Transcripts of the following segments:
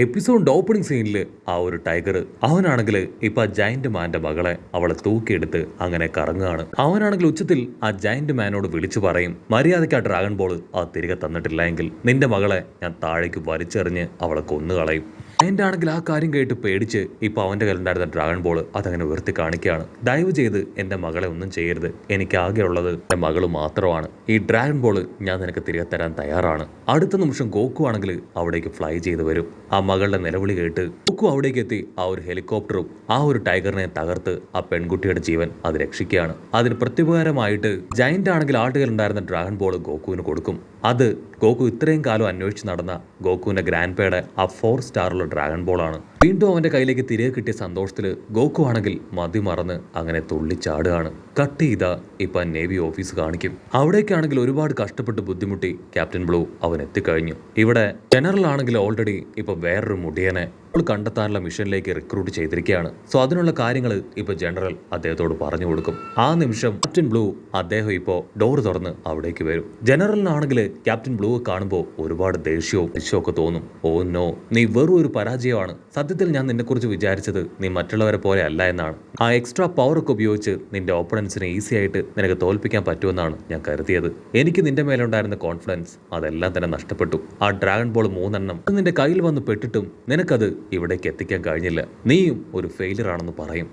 എപ്പിസോഡിന്റെ opening സീനിൽ ആ ഒരു ടൈഗർ അവനാണെങ്കിൽ ഇപ്പൊ ജയന്റ് മാന്റെ മകളെ അവളെ തൂക്കിയെടുത്ത് അങ്ങനെ കറങ്ങുകയാണ്. അവനാണെങ്കിൽ ഉച്ചത്തിൽ ആ ജയന്റ് മാനോട് വിളിച്ചു പറയും, മര്യാദയ്ക്ക് ആ ഡ്രാഗൺ ബോൾ തിരികെ തന്നിട്ടില്ല എങ്കിൽ നിന്റെ മകളെ ഞാൻ താഴേക്ക് വലിച്ചെറിഞ്ഞ് അവളെ കൊന്നുകളയും. ജയന്റ് ആണെങ്കിൽ ആ കാര്യം കേട്ട് പേടിച്ച് ഇപ്പൊ അവന്റെ കയ്യിലുണ്ടായിരുന്ന ഡ്രാഗൺ ബോൾ അതങ്ങനെ ഉയർത്തി കാണിക്കുകയാണ്. ദയവ് ചെയ്ത് എന്റെ മകളെ ഒന്നും ചെയ്യരുത്, എനിക്ക് ആകെ ഉള്ളത് എന്റെ മകള് മാത്രമാണ്. ഈ ഡ്രാഗൺ ബോൾ ഞാൻ നിനക്ക് തിരികെ തരാൻ തയ്യാറാണ്. അടുത്ത നിമിഷം ഗോക്കു ആണെങ്കിൽ അവിടേക്ക് ഫ്ലൈ ചെയ്ത് വരും. ആ മകളുടെ നിലവിളി കേട്ട് ഗോക്കു അവിടേക്ക് എത്തി ആ ഒരു ഹെലികോപ്റ്ററും ആ ഒരു ടൈഗറിനെ തകർത്ത് ആ പെൺകുട്ടിയുടെ ജീവൻ അത് രക്ഷിക്കുകയാണ്. അതിന് പ്രത്യുപകാരമായിട്ട് ജയന്റ് ആണെങ്കിൽ ആട്ടുകയിലുണ്ടായിരുന്ന ഡ്രാഗൺ ബോൾ ഗോക്കുവിന് കൊടുക്കും. അത് ഗോകു ഇത്രയും കാലം അന്വേഷിച്ച് നടന്ന ഗോകുവിന്റെ ഗ്രാൻഡ് പേയുടെ ആ 4 സ്റ്റാറുള്ള ഡ്രാഗൺ ബോൾ ആണ്. വീണ്ടും അവന്റെ കയ്യിലേക്ക് തിരികെ കിട്ടിയ സന്തോഷത്തിൽ ഗോകു ആണെങ്കിൽ മതിമറന്ന് അങ്ങനെ തുള്ളിച്ചാടുകയാണ്. കട്ട് ചെയ്ത ഇപ്പൊ നേവി ഓഫീസ് കാണിക്കും. അവിടേക്കാണെങ്കിൽ ഒരുപാട് കഷ്ടപ്പെട്ട് ബുദ്ധിമുട്ടി ക്യാപ്റ്റൻ ബ്ലൂ അവൻ എത്തിക്കഴിഞ്ഞു. ഇവിടെ ജനറൽ ആണെങ്കിൽ ഓൾറെഡി ഇപ്പൊ വേറൊരു മുടിയനെ കണ്ടെത്താനുള്ള മിഷനിലേക്ക് റിക്രൂട്ട് ചെയ്തിരിക്കുകയാണ്. സോ അതിനുള്ള കാര്യങ്ങൾ ഇപ്പൊ ജനറൽ അദ്ദേഹത്തോട് പറഞ്ഞു കൊടുക്കും. ആ നിമിഷം ക്യാപ്റ്റൻ ബ്ലൂ അദ്ദേഹം ഇപ്പോ ഡോർ തുറന്ന് അവിടേക്ക് വരും. ജനറലിനാണെങ്കിൽ ക്യാപ്റ്റൻ ബ്ലൂ കാണുമ്പോൾ ഒരുപാട് ദേഷ്യവും ഒക്കെ തോന്നും. ഓ നോ, നീ വെറും ഒരു പരാജയമാണ്. സത്യത്തിൽ ഞാൻ നിന്നെ കുറിച്ച് വിചാരിച്ചത് നീ മറ്റുള്ളവരെ പോലെ അല്ല എന്നാണ്. ആ എക്സ്ട്രാ പവർ ഒക്കെ ഉപയോഗിച്ച് നിന്റെ ഓപ്പണൻസിനെ ഈസി ആയിട്ട് നിനക്ക് തോൽപ്പിക്കാൻ പറ്റുമെന്നാണ് ഞാൻ കരുതിയത്. എനിക്ക് നിന്റെ മേലുണ്ടായിരുന്ന കോൺഫിഡൻസ് അതെല്ലാം തന്നെ നഷ്ടപ്പെട്ടു. ആ ഡ്രാഗൺ ബോൾ 3 നിന്റെ കയ്യിൽ വന്ന് പെട്ടിട്ടും നിനക്കത് ഇവിടേക്ക് എത്തിക്കാൻ കഴിഞ്ഞില്ല. നീയും ഒരു ഫെയിലിയർ ആണെന്ന് പറയും.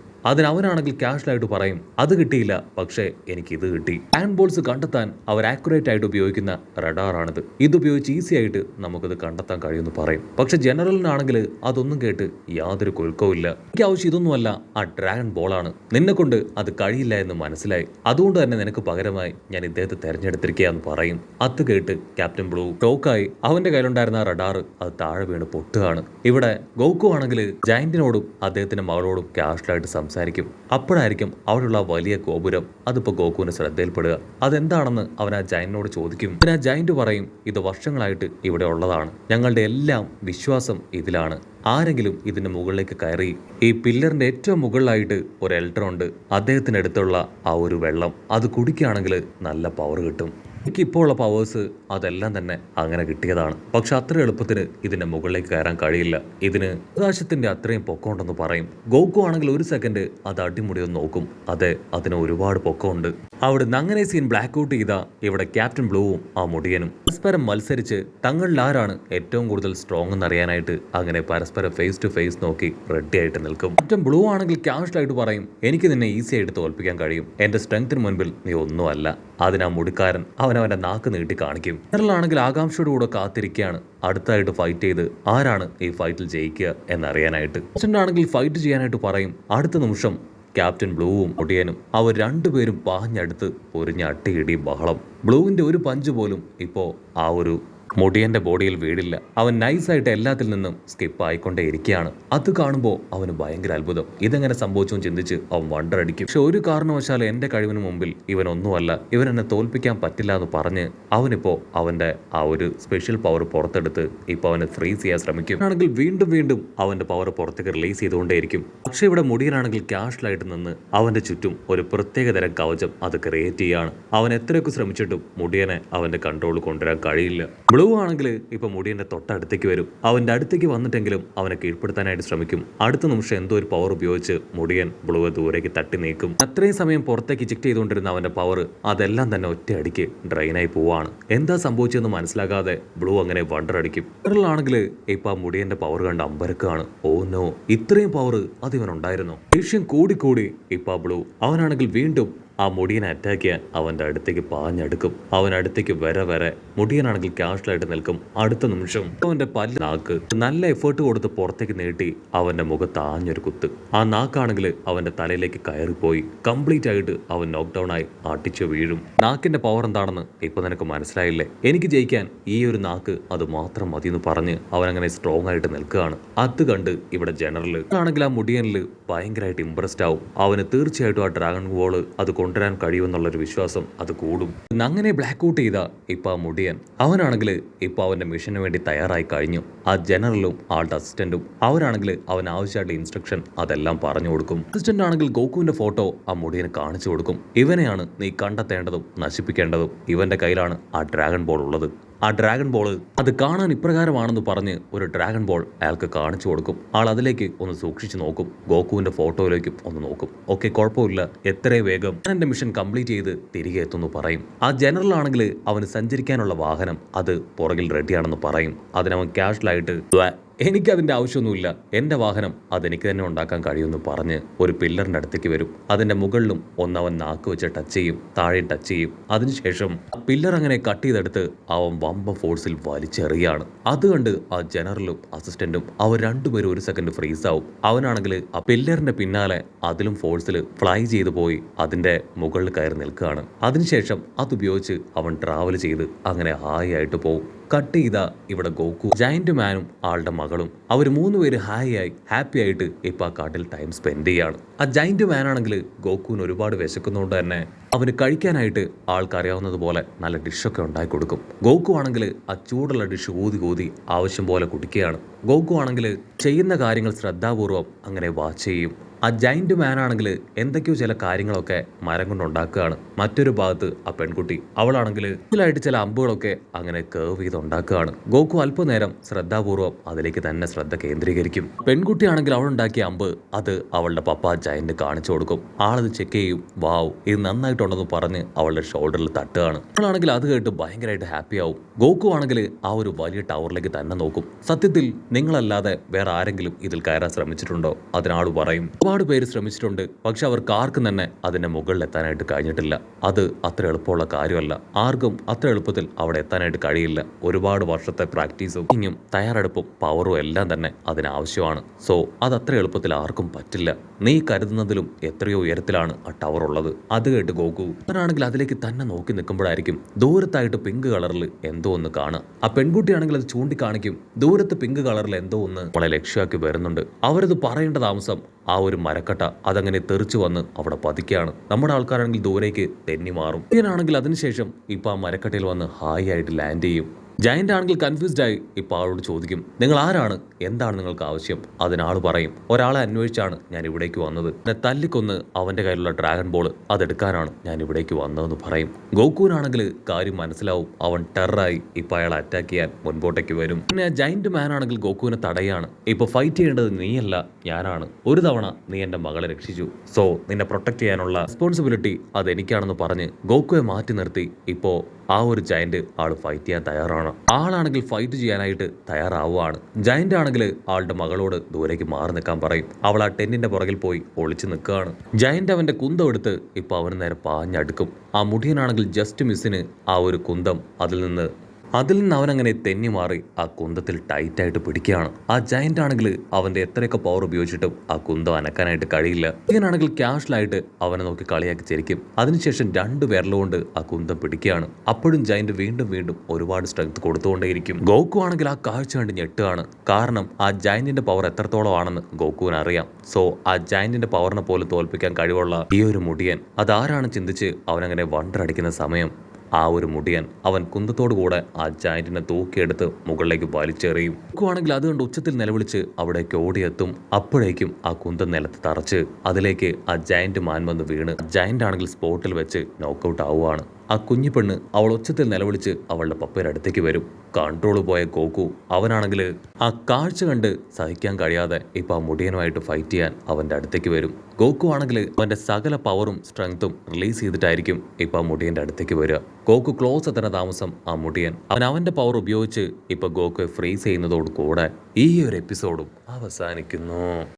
അവനാണെങ്കിൽ കാഷ്വലായിട്ട് പറയും, അത് കിട്ടിയില്ല, പക്ഷേ എനിക്ക് ഇത് കിട്ടി. ഹാൻഡ് ബോൾസ് കണ്ടെത്താൻ അവർ ആക്യുറേറ്റ് ആയിട്ട് ഉപയോഗിക്കുന്ന റഡാറാണിത്. ഇതുപയോഗിച്ച് ഈസി ആയിട്ട് നമുക്കത് കണ്ടെത്താൻ കഴിയുമെന്ന് പറയും. പക്ഷെ ജനറലിനാണെങ്കിൽ അതൊന്നും കേട്ട് യാതൊരു കുലുക്കവും ഇല്ല. എനിക്ക് ആവശ്യം ഇതൊന്നുമല്ല, ആ ഡ്രാഗൺ ബോളാണ്. നിന്നെ കൊണ്ട് അത് കഴിയില്ല എന്ന് മനസ്സിലായി. അതുകൊണ്ട് തന്നെ നിനക്ക് പകരമായി ഞാൻ ഇദ്ദേഹത്തെ തെരഞ്ഞെടുത്തിരിക്കുകയെന്ന് പറയും. അത് കേട്ട് ക്യാപ്റ്റൻ ബ്ലൂ ഷോക്കായി അവന്റെ കയ്യിലുണ്ടായിരുന്ന റഡാർ അത് താഴെ വീണ് പൊട്ടുകയാണ്. ഇവിടെ ഗോകു ആണെങ്കിൽ ജയന്റിനോടും അദ്ദേഹത്തിന്റെ മകളോടും കാഷ്വലായിട്ട് സംസാരിക്കും. അപ്പോഴായിരിക്കും അവിടെയുള്ള വലിയ ഗോപുരം അതിപ്പോ ഗോകുവിന് ശ്രദ്ധയിൽപ്പെടുക. അതെന്താണെന്ന് അവൻ ആ ജയന്റിനോട് ചോദിക്കും. പിന്നെ ആ ജയന്റ് പറയും, ഇത് വർഷങ്ങളായിട്ട് ഇവിടെ ഉള്ളതാണ്. ഞങ്ങളുടെ എല്ലാം വിശ്വാസം ഇതിലാണ്. ആരെങ്കിലും ഇതിന്റെ മുകളിലേക്ക് കയറി ഈ പില്ലറിന്റെ ഏറ്റവും മുകളിലായിട്ട് ഒരു എൽഡർ ഉണ്ട്, അദ്ദേഹത്തിന്റെ അടുത്തുള്ള ആ ഒരു വെള്ളം അത് കുടിക്കുകയാണെങ്കിൽ നല്ല പവർ കിട്ടും. എനിക്കിപ്പോൾ ഉള്ള പവേഴ്സ് അതെല്ലാം തന്നെ അങ്ങനെ കിട്ടിയതാണ്. പക്ഷെ അത്ര എളുപ്പത്തിന് ഇതിന്റെ മുകളിലേക്ക് കയറാൻ കഴിയില്ല. ഇതിന് ആകാശത്തിന്റെ അത്രയും പൊക്കമുണ്ടെന്ന് പറയും. ഗോകു ആണെങ്കിൽ ഒരു സെക്കൻഡ് അത് അടിമുടിയൊന്ന് നോക്കും. അതെ, അതിന് ഒരുപാട് പൊക്കമുണ്ട്. അവിടുന്ന് അങ്ങനെ സീൻ ബ്ലാക്ക് ഔട്ട് ചെയ്ത ഇവിടെ ക്യാപ്റ്റൻ ബ്ലൂവും ആ മുടിയനും പരസ്പരം മത്സരിച്ച് തങ്ങളിൽ ആരാണ് ഏറ്റവും കൂടുതൽ സ്ട്രോങ് എന്നറിയാനായിട്ട് അങ്ങനെ പരസ്പരം ഫേസ് ടു ഫേസ് നോക്കി റെഡി ആയിട്ട് നിൽക്കും. ക്യാപ്റ്റൻ ബ്ലൂ ആണെങ്കിൽ കാഷ്വലായിട്ട് പറയും, എനിക്ക് നിന്നെ ഈസി ആയിട്ട് തോൽപ്പിക്കാൻ കഴിയും. എന്റെ സ്ട്രെങ്ത്തിന് മുൻപിൽ നീ ഒന്നുമല്ല. അതിനാ മുടിക്കാരൻ അവനവന്റെ നാക്ക് നീട്ടി കാണിക്കും. ജനറലാണെങ്കിൽ ആകാംക്ഷയോട് കൂടെ കാത്തിരിക്കുകയാണ് അടുത്തായിട്ട് ഫൈറ്റ് ചെയ്ത് ആരാണ് ഈ ഫൈറ്റിൽ ജയിക്കുക എന്നറിയാനായിട്ട്. ആണെങ്കിൽ ഫൈറ്റ് ചെയ്യാനായിട്ട് പറയും. അടുത്ത നിമിഷം ക്യാപ്റ്റൻ ബ്ലൂവും മുടിയനും അവർ രണ്ടുപേരും പാഞ്ഞടുത്ത് പൊരിഞ്ഞ അട്ടിയിടി ബഹളം. ബ്ലൂവിന്റെ ഒരു പഞ്ച് പോലും ഇപ്പോ ആ ഒരു മുടിയന്റെ ബോഡിയിൽ വീടില്ല. അവൻ നൈസായിട്ട് എല്ലാത്തിൽ നിന്നും സ്കിപ്പ് ആയിക്കൊണ്ടേ ഇരിക്കുകയാണ്. അത് കാണുമ്പോൾ അവന് ഭയങ്കര അത്ഭുതം. ഇതെങ്ങനെ സംഭവിച്ചു ചിന്തിച്ച് അവൻ വണ്ടർ അടിക്കും. പക്ഷെ ഒരു കാരണവശാലും എന്റെ കഴിവിന് മുമ്പിൽ ഇവനൊന്നുമല്ല, ഇവൻ എന്നെ തോൽപ്പിക്കാൻ പറ്റില്ല എന്ന് പറഞ്ഞ് അവനിപ്പോ അവന്റെ ആ ഒരു സ്പെഷ്യൽ പവർ പുറത്തെടുത്ത് ഇപ്പൊ അവനെ ഫ്രീസ് ചെയ്യാൻ ശ്രമിക്കും. ആണെങ്കിൽ വീണ്ടും വീണ്ടും അവന്റെ പവർ പുറത്തേക്ക് റിലീസ് ചെയ്തുകൊണ്ടേയിരിക്കും. പക്ഷെ ഇവിടെ മുടിയനാണെങ്കിൽ കാഷ്വലായിട്ട് നിന്ന് അവന്റെ ചുറ്റും ഒരു പ്രത്യേകതരം കവചം അത് ക്രിയേറ്റ് ചെയ്യാണ്. അവൻ എത്രയൊക്കെ ശ്രമിച്ചിട്ടും മുടിയനെ അവന്റെ കൺട്രോൾ കൊണ്ടുവരാൻ കഴിയില്ല. ബ്ലൂ ആണെങ്കിൽ ഇപ്പൊ മുടിയന്റെ തൊട്ടടുത്തേക്ക് വരും. അവന്റെ അടുത്തേക്ക് വന്നിട്ടെങ്കിലും അവനെ കീഴ്പ്പെടുത്താനായിട്ട് ശ്രമിക്കും. അടുത്ത നിമിഷം എന്തോ ഒരു പവർ ഉപയോഗിച്ച് മുടിയൻ ബ്ലൂവെ ദൂരേക്ക് തട്ടി നീക്കും. അത്രയും സമയം പുറത്തേക്ക് ഇജക്ട് ചെയ്തുകൊണ്ടിരുന്ന അവന്റെ പവർ അതെല്ലാം തന്നെ ഒറ്റയടിക്ക് ഡ്രെയിനായി പോവാണ്. എന്താ സംഭവിച്ചതെന്ന് മനസ്സിലാകാതെ ബ്ലൂ അങ്ങനെ വണ്ടർ അടിക്കും. ആണെങ്കിൽ ഇപ്പൊ ആ മുടിയന്റെ പവർ കണ്ട് അമ്പരക്കാണ്. ഓ നോ, ഇത്രയും പവർ അതിവനുണ്ടായിരുന്നു. ദേഷ്യം കൂടിക്കൂടി ഇപ്പൊ ബ്ലൂ അവനാണെങ്കിൽ വീണ്ടും ആ മുടിയനെ അറ്റാക്ക് ചെയ്യാൻ അവന്റെ അടുത്തേക്ക് പാഞ്ഞെടുക്കും. അവൻ അടുത്തേക്ക് വരെ മുടിയനാണെങ്കിൽ കാഷ്വലായിട്ട് നിൽക്കും. അടുത്ത നിമിഷം അവന്റെ പല്ല് നാക്ക് നല്ല എഫേർട്ട് കൊടുത്ത് പുറത്തേക്ക് നീട്ടി അവന്റെ മുഖത്ത് ആഞ്ഞൊരു കുത്ത്. ആ നാക്കാണെങ്കിൽ അവന്റെ തലയിലേക്ക് കയറിപ്പോയി. കംപ്ലീറ്റ് ആയിട്ട് അവൻ നോക്ക് ഡൗൺ ആയി ആട്ടിച്ചു വീഴും. നാക്കിന്റെ പവർ എന്താണെന്ന് ഇപ്പൊ നിനക്ക് മനസ്സിലായില്ലേ? എനിക്ക് ജയിക്കാൻ ഈ ഒരു നാക്ക് അത് മാത്രം മതി എന്ന് പറഞ്ഞ് അവൻ അങ്ങനെ സ്ട്രോങ് ആയിട്ട് നിൽക്കുകയാണ്. അത് കണ്ട് ഇവിടെ ജനറൽ ആണെങ്കിൽ ആ മുടിയനിൽ ഭയങ്കരമായിട്ട് ഇംപ്രസ്ഡ് ആവും. അവന് തീർച്ചയായിട്ടും ആ ഡ്രാഗൺ ബോൾ അത് കൊണ്ടുവരാൻ കഴിയുമെന്നുള്ളൊരു വിശ്വാസം അത് കൂടും. അങ്ങനെ ബ്ലാക്ക് ഔട്ട് ചെയ്ത ഇപ്പൊ ആ മുടിയൻ അവനാണെങ്കിൽ ഇപ്പൊ അവന്റെ മിഷന് വേണ്ടി തയ്യാറായി കഴിഞ്ഞു. ആ ജനറലും ആളുടെ അസിസ്റ്റന്റും അവരാണെങ്കിൽ അവൻ ആവശ്യമായിട്ടുള്ള ഇൻസ്ട്രക്ഷൻ അതെല്ലാം പറഞ്ഞു കൊടുക്കും. അസിസ്റ്റന്റ് ആണെങ്കിൽ ഗോകുവിന്റെ ഫോട്ടോ ആ മുടിയന് കാണിച്ചു കൊടുക്കും. ഇവനെയാണ് നീ കണ്ടെത്തേണ്ടതും നശിപ്പിക്കേണ്ടതും. ഇവന്റെ കയ്യിലാണ് ആ ഡ്രാഗൺ ബോൾ ഉള്ളത്. ആ ഡ്രാഗൺ ബോൾ അത് കാണാൻ ഇപ്രകാരമാണെന്ന് പറഞ്ഞ് ഒരു ഡ്രാഗൺ ബോൾ അയാൾക്ക് കാണിച്ചു കൊടുക്കും. ആൾ അതിലേക്ക് ഒന്ന് സൂക്ഷിച്ചു നോക്കും. ഗോകുവിന്റെ ഫോട്ടോയിലേക്കും ഒന്ന് നോക്കും. ഓക്കെ, കുഴപ്പമില്ല, എത്രയും വേഗം ഞാൻ എന്റെ മിഷൻ കംപ്ലീറ്റ് ചെയ്ത് തിരികെ എത്തുന്നു പറയും. ആ ജനറൽ ആണെങ്കിൽ അവന് സഞ്ചരിക്കാനുള്ള വാഹനം അത് പുറകിൽ റെഡിയാണെന്ന് പറയും. അതിനവൻ കാഷ്വലായിട്ട് എനിക്കതിൻ്റെ ആവശ്യമൊന്നുമില്ല, എൻ്റെ വാഹനം അതെനിക്ക് തന്നെ ഉണ്ടാക്കാൻ കഴിയുമെന്ന് പറഞ്ഞ് ഒരു പില്ലറിൻ്റെ അടുത്തേക്ക് വരും. അതിൻ്റെ മുകളിലും ഒന്നവൻ നാക്ക് വെച്ച് ടച്ച് ചെയ്യും, താഴെ ടച്ച് ചെയ്യും. അതിനുശേഷം പില്ലർ അങ്ങനെ കട്ട് ചെയ്തെടുത്ത് അവൻ വമ്പ ഫോഴ്സിൽ വലിച്ചെറിയാണ്. അത് കണ്ട് ആ ജനറലും അസിസ്റ്റന്റും അവർ രണ്ടുപേരും ഒരു സെക്കൻഡ് ഫ്രീസ് ആവും. അവനാണെങ്കിൽ ആ പില്ലറിന്റെ പിന്നാലെ അതിലും ഫോഴ്സിൽ ഫ്ലൈ ചെയ്തു പോയി അതിന്റെ മുകളിൽ കയറി നിൽക്കുകയാണ്. അതിനുശേഷം അതുപയോഗിച്ച് അവൻ ട്രാവൽ ചെയ്ത് അങ്ങനെ ഹായ് ആയിട്ട് പോകും. കട്ട് ചെയ്ത ഇവിടെ ഗോകു, ജയന്റ് മാനും ആളുടെ മകളും അവർ മൂന്നുപേര് ഹാപ്പി ആയിട്ട് ഇപ്പൊ ആ കാട്ടിൽ ടൈം സ്പെൻഡ് ചെയ്യാണ്. ആ ജയന്റ് മാൻ ആണെങ്കിൽ ഗോകുവിന് ഒരുപാട് വിശക്കുന്നതുകൊണ്ട് തന്നെ അവന് കഴിക്കാനായിട്ട് ആൾക്കറിയാവുന്നതുപോലെ നല്ല ഡിഷൊക്കെ ഉണ്ടാക്കി കൊടുക്കും. ഗോകു ആണെങ്കിൽ ആ ചൂടുള്ള ഡിഷ് ഊതി ആവശ്യം പോലെ കുടിക്കുകയാണ്. ഗോകു ആണെങ്കിൽ ചെയ്യുന്ന കാര്യങ്ങൾ ശ്രദ്ധാപൂർവം അങ്ങനെ വാച്ച് ചെയ്യും. ആ ജൈന്റ് മാൻ ആണെങ്കിൽ എന്തൊക്കെയോ ചില കാര്യങ്ങളൊക്കെ മരം കൊണ്ട് ഉണ്ടാക്കുകയാണ്. മറ്റൊരു ഭാഗത്ത് ആ പെൺകുട്ടി അവളാണെങ്കിൽ ഇതിലായിട്ട് ചില അമ്പുകളൊക്കെ അങ്ങനെ കേവ് ചെയ്ത് ഉണ്ടാക്കുകയാണ്. ഗോകു അല്പനേരം ശ്രദ്ധാപൂർവം അതിലേക്ക് തന്നെ ശ്രദ്ധ കേന്ദ്രീകരിക്കും. പെൺകുട്ടിയാണെങ്കിൽ അവൾ ഉണ്ടാക്കിയ അമ്പ് അത് അവളുടെ പപ്പ ജയന്റ് കാണിച്ചു കൊടുക്കും. ആളത് ചെക്ക് ചെയ്യും. വാവ്, ഇത് നന്നായിട്ടുണ്ടെന്ന് പറഞ്ഞ് അവളുടെ ഷോൾഡറിൽ തട്ടുകയാണ്. അവളാണെങ്കിൽ അത് കേട്ട് ഭയങ്കരമായിട്ട് ഹാപ്പി ആവും. ഗോകു ആണെങ്കിൽ ആ ഒരു വലിയ ടവറിലേക്ക് തന്നെ നോക്കും. സത്യത്തിൽ നിങ്ങളല്ലാതെ വേറെ ആരെങ്കിലും ഇതിൽ കയറാൻ ശ്രമിച്ചിട്ടുണ്ടോ? അതിനാൾ പറയും, ഒരുപാട് പേര് ശ്രമിച്ചിട്ടുണ്ട്, പക്ഷെ അവർക്ക് ആർക്കും തന്നെ അതിന്റെ മുകളിൽ എത്താനായിട്ട് കഴിഞ്ഞിട്ടില്ല. അത് അത്ര എളുപ്പമുള്ള കാര്യമല്ല. ആർക്കും അത്ര എളുപ്പത്തിൽ അവിടെ എത്താനായിട്ട് കഴിയില്ല. ഒരുപാട് വർഷത്തെ പ്രാക്ടീസും തയ്യാറെടുപ്പും പവറും എല്ലാം തന്നെ അതിനാവശ്യമാണ്. സോ അത് അത്ര എളുപ്പത്തിൽ ആർക്കും പറ്റില്ല. നീ കരുതുന്നതിലും എത്രയോ ഉയരത്തിലാണ് ആ ടവർ ഉള്ളത്. അത് കേട്ട് ഗോകു അവനാണെങ്കിൽ അതിലേക്ക് തന്നെ നോക്കി നിൽക്കുമ്പോഴായിരിക്കും ദൂരത്തായിട്ട് പിങ്ക് കളറിൽ എന്തോ ഒന്ന് കാണുക. ആ പെൺകുട്ടിയാണെങ്കിൽ അത് ചൂണ്ടിക്കാണിക്കും. ദൂരത്ത് പിങ്ക് കളറിൽ എന്തോ ഒന്ന് അവളെ ലക്ഷ്യമാക്കി വരുന്നുണ്ട്. അവരത് പറയേണ്ട താമസം ആ ഒരു മരക്കട്ട അതങ്ങനെ തെറിച്ചു വന്ന് അവിടെ പതിക്കുകയാണ്. നമ്മുടെ ആൾക്കാരാണെങ്കിൽ ദൂരേക്ക് തെന്നി മാറും. ഇതിനാണെങ്കിൽ അതിനുശേഷം ഇപ്പൊ ആ മരക്കട്ടയിൽ വന്ന് ഹായ് ആയിട്ട് ലാൻഡ് ചെയ്യും. ജയന്റ് ആണെങ്കിൽ കൺഫ്യൂസ്ഡ് ആയി ഇപ്പൊ ആളോട് ചോദിക്കും, നിങ്ങൾ ആരാണ്, എന്താണ് നിങ്ങൾക്ക് ആവശ്യം? അതിനാൾ പറയും, ഒരാളെ അന്വേഷിച്ചാണ് ഞാൻ ഇവിടേക്ക് വന്നത്. എന്നെ തല്ലിക്കൊന്ന് അവന്റെ കയ്യിലുള്ള ഡ്രാഗൺ ബോൾ അതെടുക്കാനാണ് ഞാൻ ഇവിടേക്ക് വന്നതെന്ന് പറയും. ഗോകുവിനാണെങ്കിൽ കാര്യം മനസ്സിലാവും. അവൻ ടെററായി ഇപ്പൊ അയാളെ അറ്റാക്ക് ചെയ്യാൻ മുൻപോട്ടേക്ക് വരും. പിന്നെ ജയന്റ് മാൻ ആണെങ്കിൽ ഗോകുവിനെ തടയാണ്. ഇപ്പൊ ഫൈറ്റ് ചെയ്യേണ്ടത് നീയല്ല, ഞാനാണ്. ഒരു തവണ നീ എന്റെ മകളെ രക്ഷിച്ചു, സോ നിന്നെ പ്രൊട്ടക്ട് ചെയ്യാനുള്ള റെസ്പോൺസിബിലിറ്റി അതെനിക്കാണെന്ന് പറഞ്ഞ് ഗോകുവെ മാറ്റി നിർത്തി ഇപ്പോ ആ ഒരു ജയന്റ് ആൾ ഫൈറ്റ് ചെയ്യാൻ തയ്യാറാണ്. ആളാണെങ്കിൽ ഫൈറ്റ് ചെയ്യാനായിട്ട് തയ്യാറാവുകയാണ്. ജയന്റ് ആണെങ്കിൽ ആളുടെ മകളോട് ദൂരേക്ക് മാറി നിൽക്കാൻ പറയും. അവൾ ആ ടെന്റിന്റെ പുറകിൽ പോയി ഒളിച്ചു നിൽക്കുകയാണ്. ജയന്റ് അവന്റെ കുന്തം എടുത്ത് ഇപ്പൊ അവന് നേരെ പാഞ്ഞടുക്കും. ആ മുടിയനാണെങ്കിൽ ജസ്റ്റ് മിസ്സിന് ആ ഒരു കുന്തം അതിൽ നിന്ന് അവനങ്ങനെ തെന്നി മാറി ആ കുന്തത്തിൽ ടൈറ്റായിട്ട് പിടിക്കുകയാണ്. ആ ജയന്റ് ആണെങ്കിൽ അവന്റെ എത്രയൊക്കെ പവർ ഉപയോഗിച്ചിട്ടും ആ കുന്തം അനക്കാനായിട്ട് കഴിയില്ല. ഇങ്ങനാണെങ്കിൽ ക്യാഷ്വലായിട്ട് അവനെ നോക്കി കളിയാക്കി ചിരിക്കും. അതിനുശേഷം രണ്ട് വിരലുകൊണ്ട് ആ കുന്തം പിടിക്കുകയാണ്. അപ്പോഴും ജയന്റ് വീണ്ടും ഒരുപാട് സ്ട്രെങ്ത് കൊടുത്തുകൊണ്ടേയിരിക്കും. ഗോകു ആണെങ്കിൽ ആ കാഴ്ച കണ്ട് ഞെട്ടുകയാണ്. കാരണം ആ ജയന്റിന്റെ പവർ എത്രത്തോളം ആണെന്ന് ഗോകുവിന് അറിയാം. സോ ആ ജയന്റിന്റെ പവറിനെ പോലും തോൽപ്പിക്കാൻ കഴിവുള്ള ഈ ഒരു മുടിയൻ അതാരാണ് ചിന്തിച്ച് അവനങ്ങനെ വണ്ടർ അടിക്കുന്ന സമയം ആ ഒരു മുടിയൻ അവൻ കുന്തത്തോടു കൂടെ ആ ജയന്റിനെ തൂക്കിയെടുത്ത് മുകളിലേക്ക് വലിച്ചെറിയും. ആണെങ്കിൽ അതുകൊണ്ട് ഉച്ചത്തിൽ നിലവിളിച്ച് അവിടേക്ക് ഓടിയെത്തും. അപ്പോഴേക്കും ആ കുന്തം നിലത്ത് തറച്ച് അതിലേക്ക് ആ ജയന്റ് മാൻ വന്ന് വീണ് ജയന്റ് ആണെങ്കിൽ സ്പോട്ടിൽ വെച്ച് നോക്കൗട്ട് ആവുകയാണ്. ആ കുഞ്ഞു പെണ്ണ് അവൾ ഉച്ചത്തിൽ നിലവിളിച്ച് അവളുടെ പപ്പയുടെ അടുത്തേക്ക് വരും. കൺട്രോൾ പോയ ഗോകു അവനാണെങ്കിൽ ആ കാഴ്ച കണ്ട് സഹിക്കാൻ കഴിയാതെ ഇപ്പൊ ആ മുടിയനുമായിട്ട് ഫൈറ്റ് ചെയ്യാൻ അവന്റെ അടുത്തേക്ക് വരും. ഗോകു ആണെങ്കിൽ അവന്റെ സകല പവറും സ്ട്രെങ്ത്തും റിലീസ് ചെയ്തിട്ടായിരിക്കും ഇപ്പൊ ആ മുടിയന്റെ അടുത്തേക്ക് വരിക. ഗോകു ക്ലോസ് എത്തുന്ന താമസം ആ മുടിയൻ അവന്റെ പവർ ഉപയോഗിച്ച് ഇപ്പൊ ഗോകുയെ ഫ്രീസ് ചെയ്യുന്നതോട് കൂടെ ഈ ഒരു എപ്പിസോഡും അവസാനിക്കുന്നു.